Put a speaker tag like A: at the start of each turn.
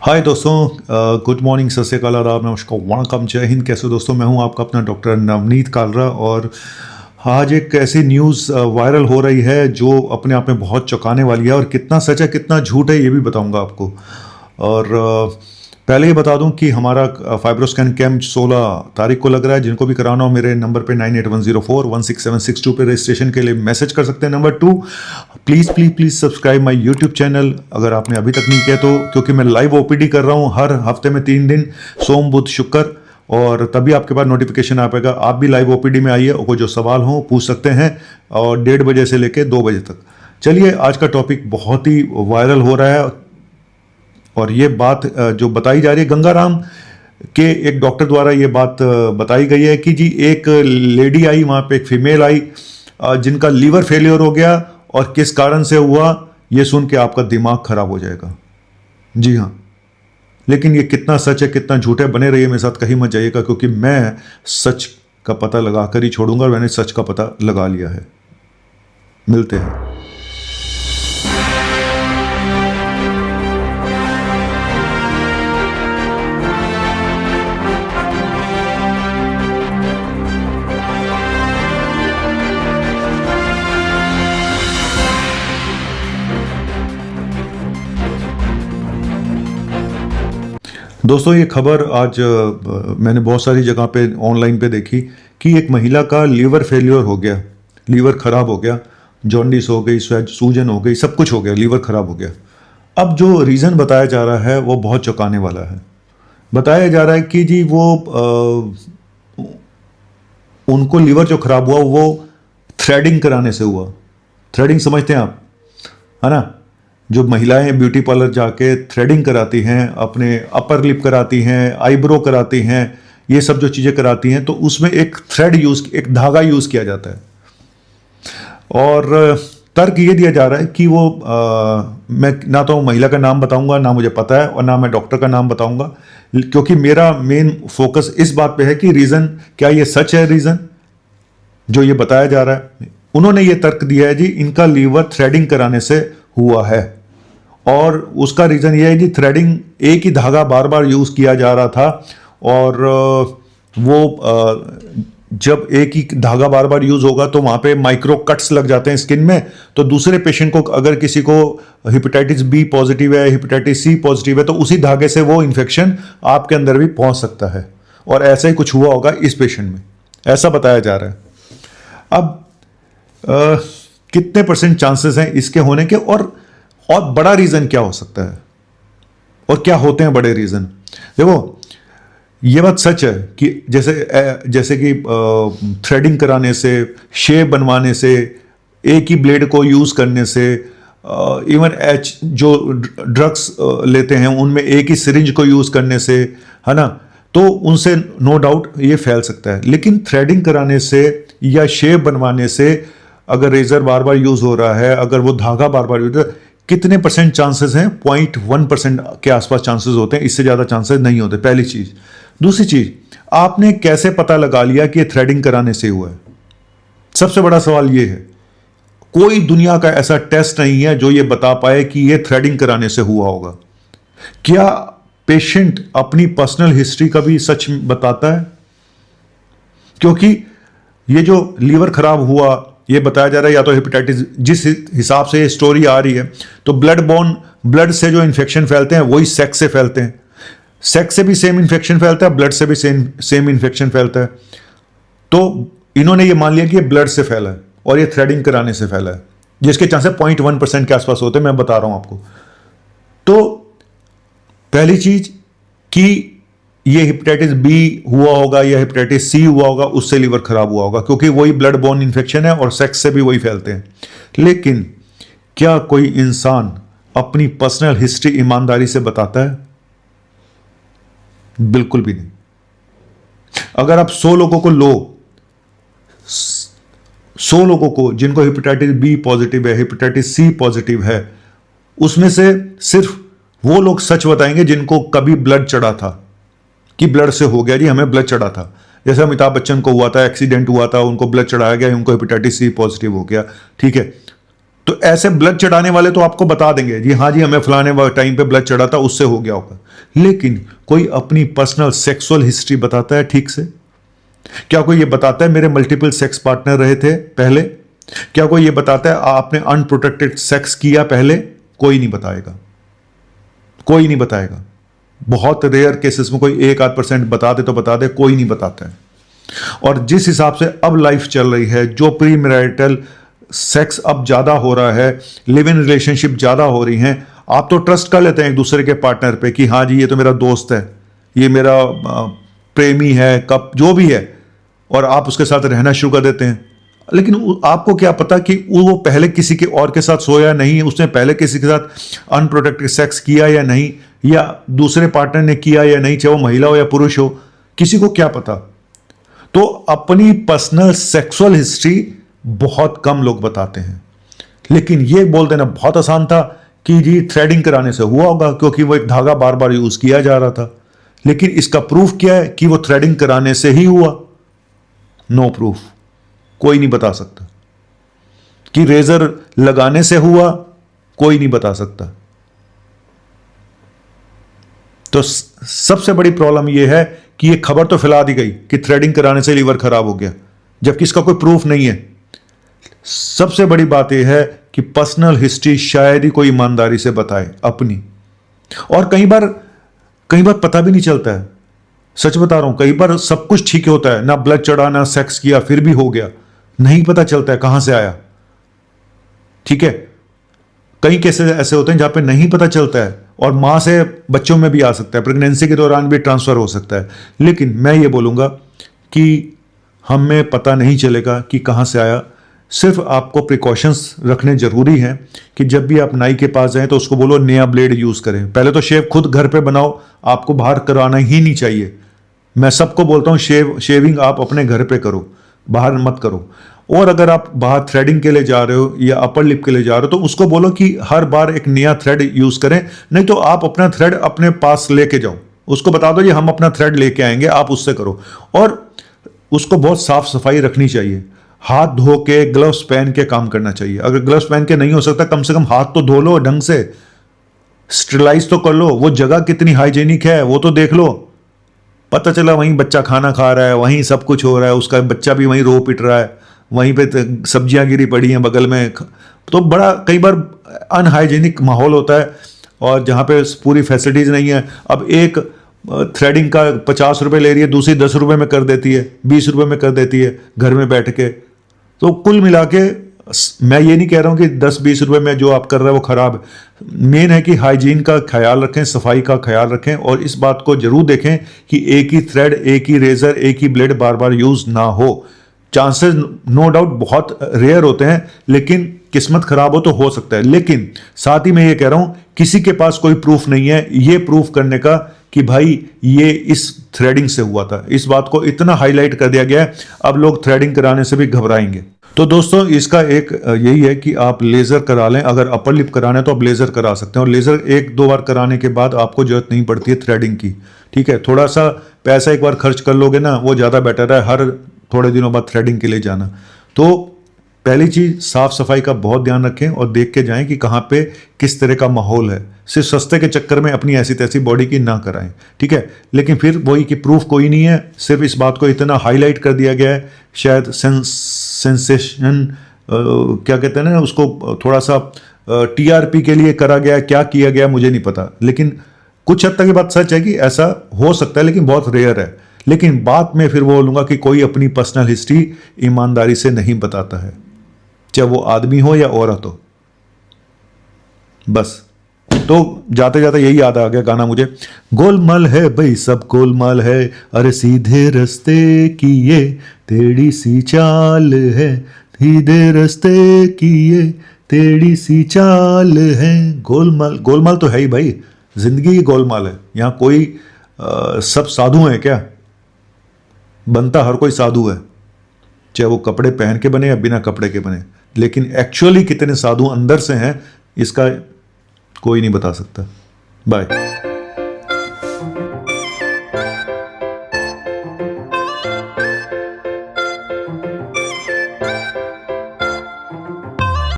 A: हाय दोस्तों, good morning, सत श्री अकाल, आदाब, नमस्कार, वणकम, जय हिंद। कैसे हो दोस्तों? मैं हूं आपका अपना डॉक्टर नवनीत कालरा और आज एक ऐसी न्यूज़ वायरल हो रही है जो अपने आप में बहुत चौंकाने वाली है और कितना सच है कितना झूठ है ये भी बताऊंगा आपको। और पहले ही बता दूं कि हमारा फाइब्रोस्कैन कैंप 16 तारीख को लग रहा है। जिनको भी कराना हो मेरे नंबर पे 9810416762 पे रजिस्ट्रेशन के लिए मैसेज कर सकते हैं। Number 2, please please please subscribe my YouTube channel अगर आपने अभी तक नहीं किया तो, क्योंकि मैं लाइव ओपीडी कर रहा हूँ हर हफ्ते में 3 दिन, सोम बुध शुक्र, और तभी आपके पास नोटिफिकेशन आ पाएगा। आप भी लाइव ओपीडी में आइए और जो सवाल हो पूछ सकते हैं, और 1:30 बजे से लेकर 2 बजे तक। चलिए, आज का टॉपिक बहुत ही वायरल हो रहा है और ये बात जो बताई जा रही है, गंगाराम के एक डॉक्टर द्वारा ये बात बताई गई है कि जी एक लेडी आई वहाँ पे, एक फीमेल आई जिनका लीवर फेलियर हो गया, और किस कारण से हुआ ये सुन के आपका दिमाग खराब हो जाएगा। जी हाँ, लेकिन ये कितना सच है कितना झूठ है, बने रहिए मेरे साथ, कहीं मत जाइएगा, क्योंकि मैं सच का पता लगा कर ही छोड़ूंगा और मैंने सच का पता लगा लिया है। मिलते हैं। दोस्तों, ये खबर आज मैंने बहुत सारी जगह पे ऑनलाइन पे देखी कि एक महिला का लीवर फेलियर हो गया, लीवर खराब हो गया, जॉन्डिस हो गई, सूजन हो गई, सब कुछ हो गया, लीवर खराब हो गया। अब जो रीज़न बताया जा रहा है वो बहुत चौंकाने वाला है। बताया जा रहा है कि जी वो उनको लीवर जो खराब हुआ वो थ्रेडिंग कराने से हुआ। थ्रेडिंग समझते हैं आप, है ना? जो महिलाएं ब्यूटी पार्लर जाके थ्रेडिंग कराती हैं, अपने अपर लिप कराती हैं, आईब्रो कराती हैं, ये सब जो चीज़ें कराती हैं, तो उसमें एक थ्रेड एक धागा यूज़ किया जाता है। और तर्क ये दिया जा रहा है कि वो मैं ना तो महिला का नाम बताऊंगा, ना मुझे पता है, और ना मैं डॉक्टर का नाम बताऊंगा, क्योंकि मेरा मेन फोकस इस बात पे है कि रीज़न क्या ये सच है। रीज़न जो ये बताया जा रहा है, उन्होंने ये तर्क दिया है जी इनका लीवर थ्रेडिंग कराने से हुआ है, और उसका रीज़न ये है कि थ्रेडिंग एक ही धागा बार बार यूज़ किया जा रहा था, और वो जब एक ही धागा बार बार यूज़ होगा तो वहाँ पे माइक्रो कट्स लग जाते हैं स्किन में, तो दूसरे पेशेंट को, अगर किसी को हेपेटाइटिस बी पॉजिटिव है, हेपेटाइटिस सी पॉजिटिव है, तो उसी धागे से वो इन्फेक्शन आपके अंदर भी पहुँच सकता है। और ऐसा ही कुछ हुआ होगा इस पेशेंट में, ऐसा बताया जा रहा है। अब कितने % चांसेस हैं इसके होने के, और बड़ा रीज़न क्या हो सकता है, और क्या होते हैं बड़े रीज़न? देखो, ये बात सच है कि जैसे कि थ्रेडिंग कराने से, शेव बनवाने से, एक ही ब्लेड को यूज़ करने से, इवन जो ड्रग्स लेते हैं उनमें एक ही सिरिंज को यूज़ करने से, है ना, तो उनसे नो डाउट ये फैल सकता है। लेकिन थ्रेडिंग कराने से या शेव बनवाने से, अगर रेजर बार बार यूज़ हो रहा है, अगर वो धागा बार बार यूज, कितने % चांसेस हैं? 0.1% के आसपास चांसेस होते हैं, इससे ज़्यादा चांसेस नहीं होते, पहली चीज़। दूसरी चीज़, आपने कैसे पता लगा लिया कि ये थ्रेडिंग कराने से हुआ है? सबसे बड़ा सवाल ये है। कोई दुनिया का ऐसा टेस्ट नहीं है जो ये बता पाए कि ये थ्रेडिंग कराने से हुआ होगा। क्या पेशेंट अपनी पर्सनल हिस्ट्री का भी सच बताता है? क्योंकि ये जो लीवर खराब हुआ, ये बताया जा रहा है या तो हेपेटाइटिस, जिस हिसाब से ये स्टोरी आ रही है, तो ब्लड से जो इन्फेक्शन फैलते हैं वही सेक्स से फैलते हैं, सेक्स से भी सेम इन्फेक्शन फैलता है, ब्लड से भी सेम इन्फेक्शन फैलता है। तो इन्होंने ये मान लिया कि ये ब्लड से फैला है और ये थ्रेडिंग कराने से फैला है, जिसके चांसेस 0.1% के आसपास होते हैं, मैं बता रहा हूं आपको। तो पहली चीज कि ये हेपेटाइटिस बी हुआ होगा या हेपेटाइटिस सी हुआ होगा, उससे लीवर खराब हुआ होगा, क्योंकि वही ब्लड बोर्न इन्फेक्शन है और सेक्स से भी वही फैलते हैं। लेकिन क्या कोई इंसान अपनी पर्सनल हिस्ट्री ईमानदारी से बताता है? बिल्कुल भी नहीं। अगर आप 100 लोगों को लो, 100 लोगों को जिनको हेपेटाइटिस बी पॉजिटिव है, हेपेटाइटिस सी पॉजिटिव है, उसमें से सिर्फ वो लोग सच बताएंगे जिनको कभी ब्लड चढ़ा था, कि ब्लड से हो गया जी, हमें ब्लड चढ़ा था। जैसे अमिताभ बच्चन को हुआ था, एक्सीडेंट हुआ था, उनको ब्लड चढ़ाया गया, उनको हेपेटाइटिस सी पॉजिटिव हो गया, ठीक है। तो ऐसे ब्लड चढ़ाने वाले तो आपको बता देंगे जी हाँ जी हमें फलाने टाइम पे ब्लड चढ़ा था उससे हो गया होगा, लेकिन कोई अपनी पर्सनल सेक्सुअल हिस्ट्री बताता है ठीक से? क्या कोई ये बताता है मेरे मल्टीपल सेक्स पार्टनर रहे थे पहले? क्या कोई ये बताता है आपने अनप्रोटेक्टेड सेक्स किया पहले? कोई नहीं बताएगा, कोई नहीं बताएगा। बहुत रेयर केसेस में कोई 1-8% बता दे तो बता दे, कोई नहीं बताता है। और जिस हिसाब से अब लाइफ चल रही है, जो प्री मैरिटल सेक्स अब ज्यादा हो रहा है, लिव इन रिलेशनशिप ज्यादा हो रही हैं, आप तो ट्रस्ट कर लेते हैं एक दूसरे के पार्टनर पे कि हाँ जी ये तो मेरा दोस्त है, ये मेरा प्रेमी है, कप जो भी है, और आप उसके साथ रहना शुरू कर देते हैं। लेकिन आपको क्या पता कि वो पहले किसी के और के साथ सोया नहीं, उसने पहले किसी के साथ अनप्रोटेक्टेड सेक्स किया या नहीं, या दूसरे पार्टनर ने किया या नहीं, चाहे वो महिला हो या पुरुष हो, किसी को क्या पता। तो अपनी पर्सनल सेक्सुअल हिस्ट्री बहुत कम लोग बताते हैं। लेकिन ये बोल देना बहुत आसान था कि जी थ्रेडिंग कराने से हुआ होगा, क्योंकि वो एक धागा बार बार यूज किया जा रहा था। लेकिन इसका प्रूफ क्या है कि वो थ्रेडिंग कराने से ही हुआ? नो प्रूफ, कोई नहीं बता सकता। कि रेजर लगाने से हुआ, कोई नहीं बता सकता। तो सबसे बड़ी प्रॉब्लम यह है कि यह खबर तो फैला दी गई कि थ्रेडिंग कराने से लीवर खराब हो गया, जबकि इसका कोई प्रूफ नहीं है। सबसे बड़ी बात यह है कि पर्सनल हिस्ट्री शायद ही कोई ईमानदारी से बताए अपनी। और कई बार पता भी नहीं चलता है, सच बता रहा हूं, कई बार सब कुछ ठीक होता है, ना ब्लड चढ़ा ना सेक्स किया, फिर भी हो गया, नहीं पता चलता है कहां से आया। ठीक है, कई केसेस ऐसे होते हैं जहां पे नहीं पता चलता है, और मां से बच्चों में भी आ सकता है, प्रेगनेंसी के दौरान भी ट्रांसफर हो सकता है। लेकिन मैं ये बोलूंगा कि हमें पता नहीं चलेगा कि कहां से आया। सिर्फ आपको प्रिकॉशंस रखने जरूरी हैं कि जब भी आप नाई के पास जाएं तो उसको बोलो नया ब्लेड यूज करें। पहले तो शेव खुद घर पे बनाओ, आपको बाहर कराना ही नहीं चाहिए। मैं सबको बोलता हूं शेविंग आप अपने घर पे करो, बाहर मत करो। और अगर आप बाहर थ्रेडिंग के लिए जा रहे हो या अपर लिप के लिए जा रहे हो तो उसको बोलो कि हर बार एक नया थ्रेड यूज करें, नहीं तो आप अपना थ्रेड अपने पास लेके जाओ, उसको बता दो ये हम अपना थ्रेड लेके आएंगे, आप उससे करो। और उसको बहुत साफ सफाई रखनी चाहिए, हाथ धो के ग्लव्स पहन के काम करना चाहिए। अगर ग्लव्स पहन के नहीं हो सकता, कम से कम हाथ तो धो लो ढंग से, स्टेरिलाइज तो कर लो, वो जगह कितनी हाइजीनिक है वो तो देख लो। पता चला वहीं बच्चा खाना खा रहा है, वहीं सब कुछ हो रहा है, उसका बच्चा भी वहीं रो पिट रहा है, वहीं पे सब्जियां गिरी पड़ी हैं बगल में, तो बड़ा कई बार अनहाइजीनिक माहौल होता है, और जहाँ पे पूरी फैसिलिटीज नहीं है। अब एक थ्रेडिंग का 50 रुपये ले रही है, दूसरी 10 रुपये में कर देती है, 20 रुपये में कर देती है घर में बैठ के। तो कुल मिला के मैं ये नहीं कह रहा हूँ कि 10-20 रुपये में जो आप कर रहे हैं वो खराब है। मेन है कि हाइजीन का ख्याल रखें, सफाई का ख्याल रखें, और इस बात को जरूर देखें कि एक ही थ्रेड, एक ही रेजर, एक ही ब्लेड बार बार यूज ना हो। चांसेस नो डाउट बहुत रेयर होते हैं, लेकिन किस्मत खराब हो तो हो सकता है। लेकिन साथ ही मैं ये कह रहा हूं किसी के पास कोई प्रूफ नहीं है ये प्रूफ करने का कि भाई ये इस थ्रेडिंग से हुआ था। इस बात को इतना हाईलाइट कर दिया गया है, अब लोग थ्रेडिंग कराने से भी घबराएंगे। तो दोस्तों इसका एक यही है कि आप लेजर करा लें। अगर अपर लिप कराना है तो आप लेजर करा सकते हैं, और लेजर 1-2 बार कराने के बाद आपको जरूरत नहीं पड़ती है थ्रेडिंग की। ठीक है, थोड़ा सा पैसा एक बार खर्च कर लोगे ना, वो ज़्यादा बेटर है हर थोड़े दिनों बाद थ्रेडिंग के लिए जाना। तो पहली चीज साफ सफाई का बहुत ध्यान रखें और देख के जाएं कि कहाँ पे किस तरह का माहौल है। सिर्फ सस्ते के चक्कर में अपनी ऐसी तैसी बॉडी की ना कराएं, ठीक है। लेकिन फिर वही कि प्रूफ कोई नहीं है, सिर्फ इस बात को इतना हाईलाइट कर दिया गया है, शायद सेंसेशन क्या कहते हैं ना उसको, थोड़ा सा टीआरपी के लिए करा गया, क्या किया गया मुझे नहीं पता। लेकिन कुछ हद तक ये बात सच है कि ऐसा हो सकता है, लेकिन बहुत रेयर है। लेकिन बात में फिर बोलूंगा कि कोई अपनी पर्सनल हिस्ट्री ईमानदारी से नहीं बताता है, चाहे वो आदमी हो या औरत हो। बस तो जाते जाते यही याद आ गया गाना मुझे, गोलमाल है भाई सब गोलमाल है, अरे सीधे रास्ते की ये टेढ़ी सी चाल है, सीधे रास्ते की ये टेढ़ी सी चाल है। गोलमाल गोलमाल तो है ही भाई, जिंदगी ही गोलमाल है। यहाँ कोई सब साधु हैं क्या? बनता हर कोई साधु है, चाहे वो कपड़े पहन के बने या बिना कपड़े के बने। लेकिन एक्चुअली कितने साधु अंदर से हैं इसका कोई नहीं बता सकता। बाय।